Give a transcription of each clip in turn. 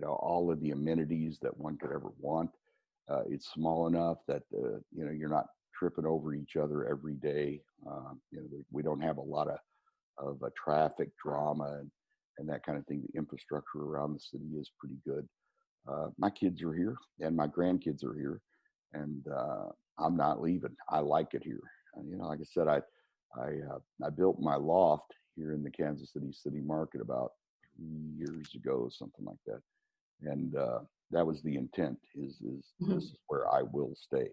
all of the amenities that one could ever want. It's small enough that you're not tripping over each other every day. We don't have a lot of traffic drama and that kind of thing. The infrastructure around the city is pretty good. My kids are here and my grandkids are here, and I'm not leaving. I like it here. Like I said, I built my loft here in the Kansas City market about 3 years ago, something like that, and that was the intent. Is this is where I will stay,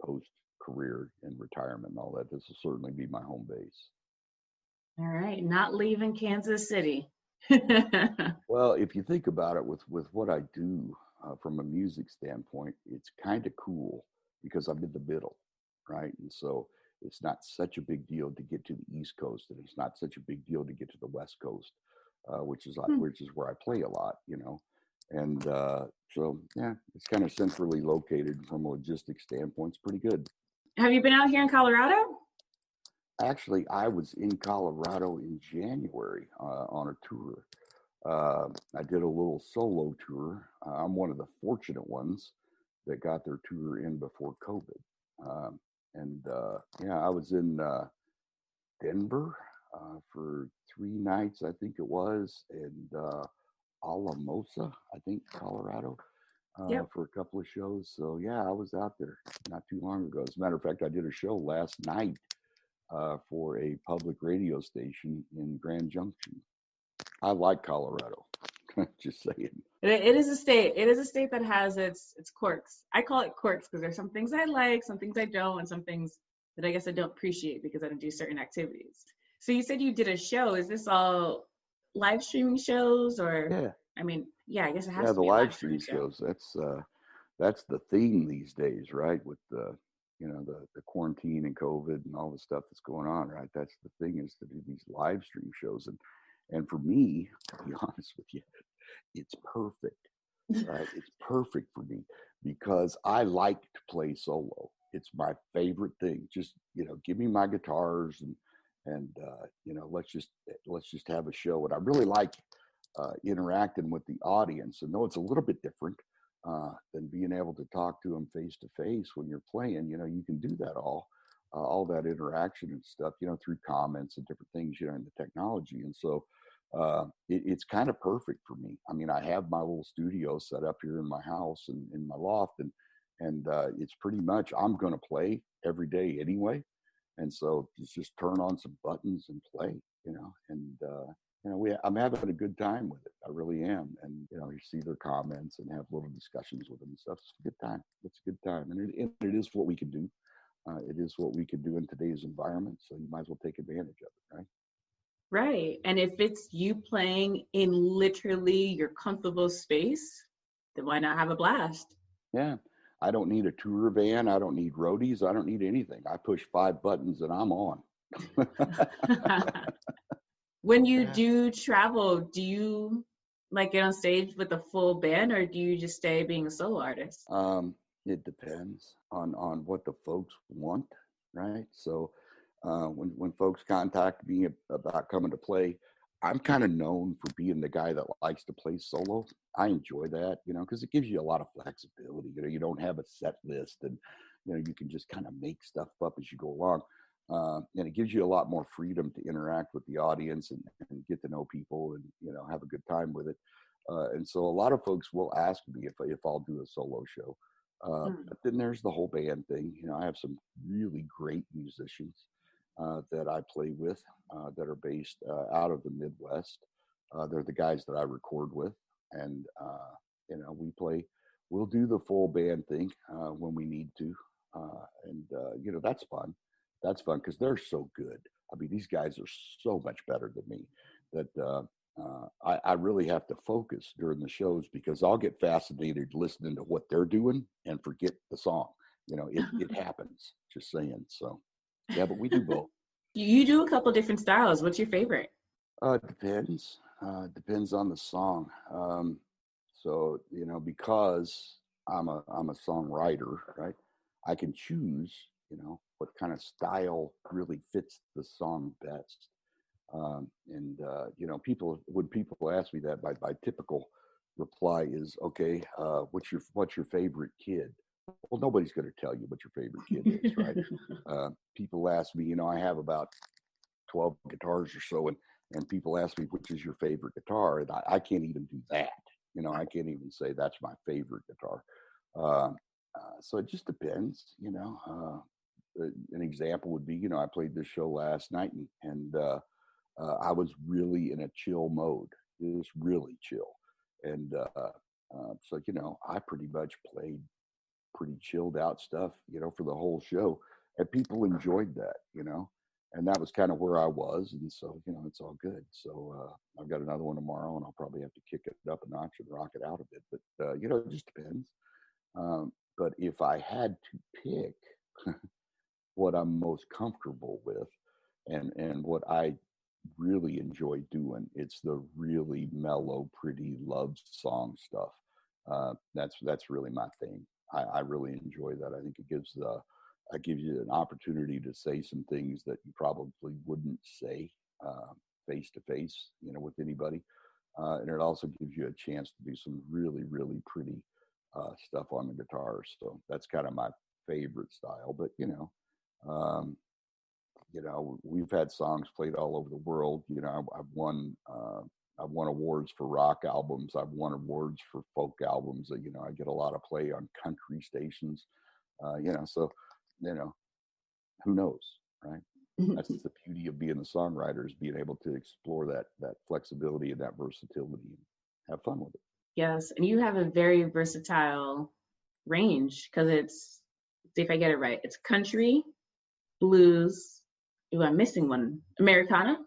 post career and retirement and all that. This will certainly be my home base. All right, not leaving Kansas City. Well, if you think about it, with what I do from a music standpoint, it's kind of cool because I'm in the middle, right? And so it's not such a big deal to get to the East Coast, and it's not such a big deal to get to the West Coast, which is where I play a lot, And so, yeah, it's kind of centrally located from a logistics standpoint. It's pretty good. Have you been out here in Colorado? Actually, I was in Colorado in January on a tour. I did a little solo tour. I'm one of the fortunate ones that got their tour in before COVID. I was in Denver for 3 nights, I think it was, and Alamosa, I think, Colorado, for a couple of shows. So, yeah, I was out there not too long ago. As a matter of fact, I did a show last night for a public radio station in Grand Junction. I like Colorado. Just saying. It is a state. It is a state that has its quirks. I call it quirks because there's some things I like, some things I don't, and some things that I guess I don't appreciate because I don't do certain activities. So you said you did a show. Is this all live streaming shows, or? Yeah. I mean, yeah, I guess it has to be the a live stream shows. That's the theme these days, right? With the quarantine and COVID and all the stuff that's going on, right? That's the thing, is to do these live stream shows. And for me, to be honest with you, it's perfect, right? It's perfect for me because I like to play solo. It's my favorite thing. Just, give me my guitars and let's just have a show. And I really like interacting with the audience. And though it's a little bit different than being able to talk to them face to face when you're playing, you can do that all that interaction and stuff, through comments and different things, in the technology. And so it's kind of perfect for me. I mean, I have my little studio set up here in my house and in my loft, and it's pretty much, I'm going to play every day anyway. And so just turn on some buttons and play, I'm having a good time with it. I really am. And, you see their comments and have little discussions with them and stuff. It's a good time. It's a good time. And it is what we can do. It is what we can do in today's environment. So you might as well take advantage of it, right? Right. And if it's you playing in literally your comfortable space, then why not have a blast? Yeah. I don't need a tour van. I don't need roadies. I don't need anything. I push 5 buttons and I'm on. When you do travel, do you get on stage with a full band, or do you just stay being a solo artist? It depends on what the folks want, right? So when folks contact me about coming to play, I'm kind of known for being the guy that likes to play solo. I enjoy that, because it gives you a lot of flexibility. You don't have a set list, and you can just kind of make stuff up as you go along. And it gives you a lot more freedom to interact with the audience and get to know people and, have a good time with it. And so a lot of folks will ask me if I'll do a solo show. But then there's the whole band thing. I have some really great musicians that I play with that are based out of the Midwest. They're the guys that I record with. And, we'll do the full band thing when we need to. That's fun. That's fun because they're so good. I mean, these guys are so much better than me that I really have to focus during the shows because I'll get fascinated listening to what they're doing and forget the song. It happens, just saying. So, yeah, but we do both. You do a couple different styles. What's your favorite? Depends. Depends on the song. So, because I'm a songwriter, right? I can choose, what kind of style really fits the song best. When people ask me that by typical reply is, okay, what's your favorite kid? Well, nobody's going to tell you what your favorite kid is, right? People ask me, I have about 12 guitars or so, and people ask me, which is your favorite guitar? And I can't even do that. I can't even say that's my favorite guitar. So it just depends, an example would be, I played this show last night, and I was really in a chill mode. It was really chill. And so, I pretty much played pretty chilled out stuff, for the whole show. And people enjoyed that, and that was kind of where I was. And so, it's all good. So I've got another one tomorrow, and I'll probably have to kick it up a notch and rock it out a bit. But, it just depends. But if I had to pick what I'm most comfortable with and what I really enjoy doing, it's the really mellow, pretty love song stuff. That's really my thing. I really enjoy that. I think it gives you an opportunity to say some things that you probably wouldn't say face to face, with anybody. And it also gives you a chance to do some really, really pretty stuff on the guitar. So that's kind of my favorite style. But um, we've had songs played all over the world. I've won awards for rock albums. I've won awards for folk albums. I get a lot of play on country stations. So who knows, right? That's the beauty of being a songwriter, is being able to explore that flexibility and that versatility and have fun with it. Yes, and you have a very versatile range, because it's, see if I get it right, it's country, blues. Ooh, I'm missing one. Americana?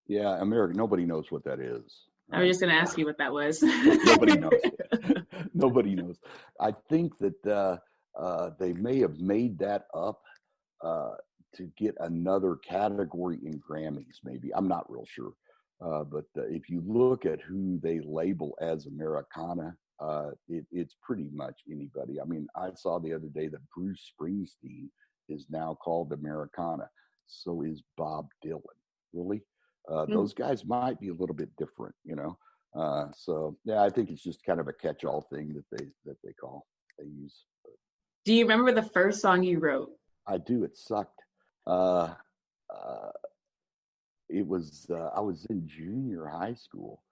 Yeah, nobody knows what that is. Right? I was just going to ask you what that was. Nobody knows. Nobody knows. I think that they may have made that up to get another category in Grammys, maybe. I'm not real sure. But if you look at who they label as Americana, it's pretty much anybody. I mean, I saw the other day that Bruce Springsteen is now called Americana. So is Bob Dylan. Really? Those guys might be a little bit different, So yeah, I think it's just kind of a catch-all thing that they use. Do you remember the first song you wrote? I do. It sucked. It was I was in junior high school,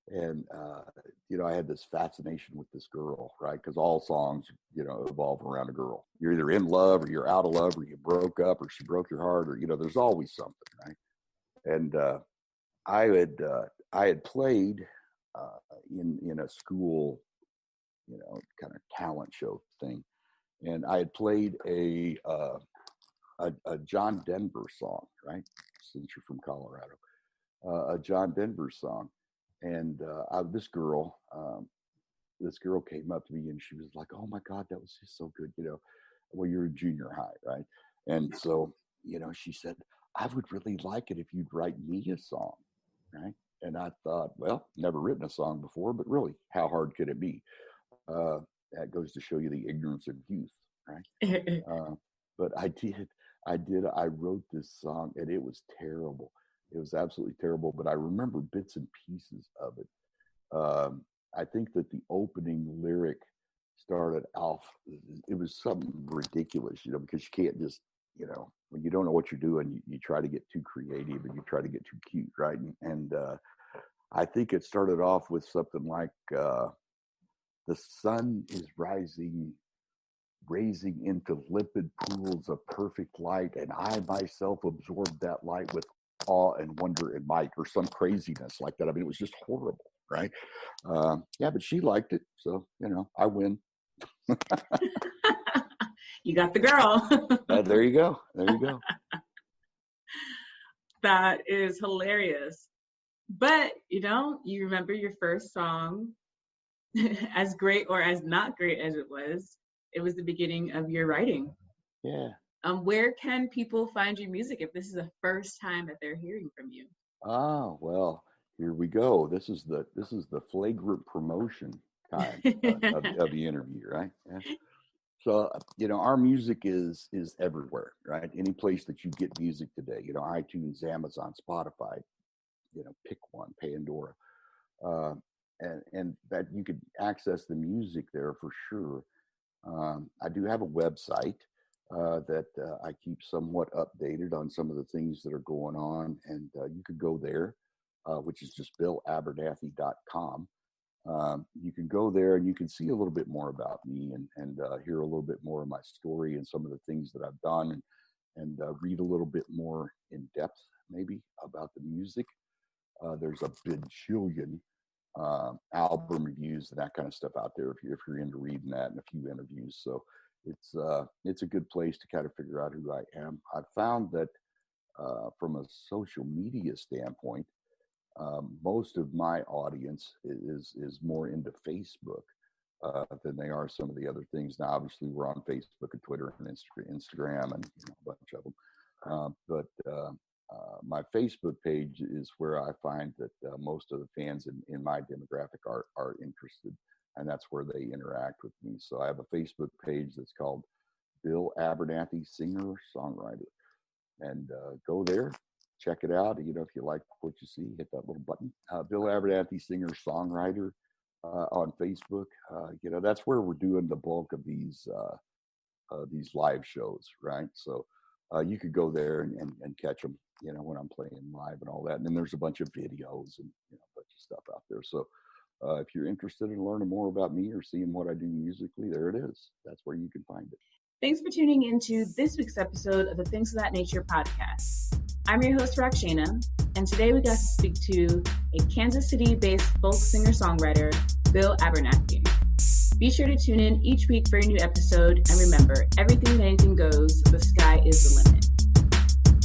and I had this fascination with this girl, right? Because all songs, evolve around a girl. You're either in love, or you're out of love, or you broke up, or she broke your heart, or there's always something, right? And I had played in a school, kind of talent show thing, and I had played a John Denver song, right? Since you're from Colorado, a John Denver song, and this girl came up to me and she was like, "Oh my God, that was just so good," Well, you're in junior high, right? And so, she said, "I would really like it if you'd write me a song," right? And I thought, well, never written a song before, but really, how hard could it be? That goes to show you the ignorance of youth, right? But I wrote this song, and it was terrible. It was absolutely terrible, but I remember bits and pieces of it. I think that the opening lyric started off, it was something ridiculous, because you can't just, when you don't know what you're doing, you try to get too creative and you try to get too cute, right? And I think it started off with something like, the sun is raising into limpid pools of perfect light, and I myself absorbed that light with awe and wonder and might, or some craziness like that. I mean, it was just horrible, right? Yeah, but she liked it, so I win. You got the girl. There you go. There you go. That is hilarious. But you remember your first song, as great or as not great as it was the beginning of your writing. Yeah. Where can people find your music if this is the first time that they're hearing from you? Oh, well, here we go. This is the flagrant promotion time of the interview, right? Yeah. So, our music is everywhere, right? Any place that you get music today, iTunes, Amazon, Spotify, pick one, Pandora. and that you could access the music there for sure. I do have a website that I keep somewhat updated on some of the things that are going on, and you could go there, which is just billabernathy.com. You can go there and you can see a little bit more about me and hear a little bit more of my story and some of the things that I've done, and read a little bit more in depth maybe about the music. There's a bajillion album reviews and that kind of stuff out there if you're into reading that, and a few interviews. So it's a good place to kind of figure out who I am. I've found that from a social media standpoint, most of my audience is more into Facebook than they are some of the other things. Now, obviously, we're on Facebook and Twitter and Instagram and a bunch of them. But my Facebook page is where I find that most of the fans in my demographic are interested, and that's where they interact with me. So I have a Facebook page that's called Bill Abernathy, Singer-songwriter, and go there. Check it out. If you like what you see, hit that little button. Bill Abernathy, Singer-songwriter on Facebook. That's where we're doing the bulk of these live shows, right? So you could go there and catch them, when I'm playing live and all that. And then there's a bunch of videos and a bunch of stuff out there. So if you're interested in learning more about me or seeing what I do musically, there it is. That's where you can find it. Thanks for tuning into this week's episode of the Things of That Nature podcast. I'm your host, Rockshana, and today we got to speak to a Kansas City-based folk singer-songwriter, Bill Abernathy. Be sure to tune in each week for a new episode, and remember, everything and anything goes, the sky is the limit.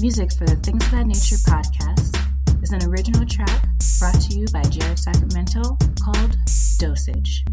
Music for the Things of That Nature podcast is an original track brought to you by Jared Sacramento called Dosage.